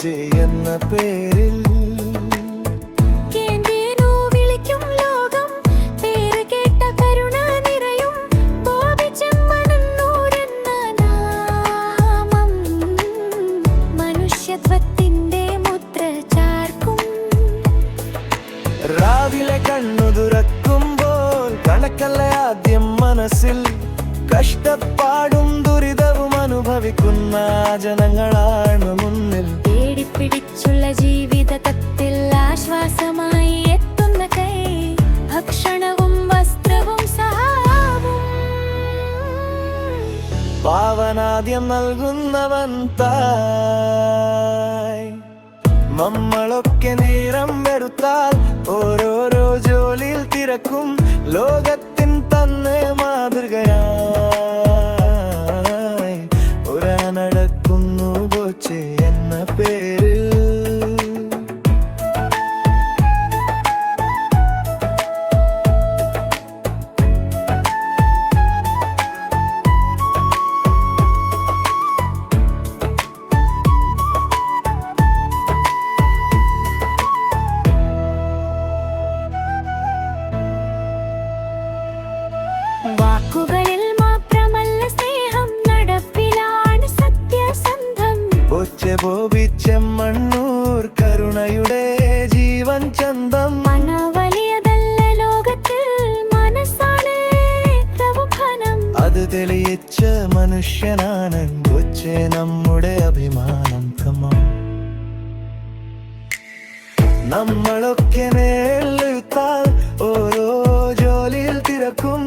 ബോച്ചെ എന്ന പേരിൽ രാവിലെ കണ്ണു തുറക്കുമ്പോൾ കണക്കല്ല ആദ്യം മനസ്സിൽ കഷ്ടപ്പാടും ദുരിതവും അനുഭവിക്കുന്ന ജനങ്ങളാണ് മുന്നിൽ. തേടിപ്പിടിച്ചുള്ള ജീവിതത്തിൽ ആശ്വാസമായി എത്തുന്ന കൈ, ഭക്ഷണവും വസ്ത്രവും സഹായവും പാവനാദ്യം നൽകുന്നവൻ തായ്. നമ്മളൊക്കെ നേരം വെറുത്താൽ ഓരോരോ ജോലിയിൽ തിരക്കും ലോകത്തിൻ തന്നെ മാതൃകയായി നടക്കുന്നു ബോച്ചെ എന്ന പേരിൽ. വാക്കുകളിൽ മാത്രമല്ല സ്നേഹം, നടപ്പിലാണ് സത്യസന്ധം. ബോച്ചെ ബോബി ചെമ്മണ്ണൂർ കരുണയുടെ ജീവൻ ചന്തം. മനവലിയതല്ല ലോകത്തിൽ, മനസ്സാണ് ഏറ്റവും ഘനം. അത് തെളിയിച്ച മനുഷ്യനാണ് ബോച്ചെ നമ്മുടെ അഭിമാനം. നമ്മളൊക്കെ നേരിട്ടാൽ ഓരോ ജോലിയിൽ തിരക്കും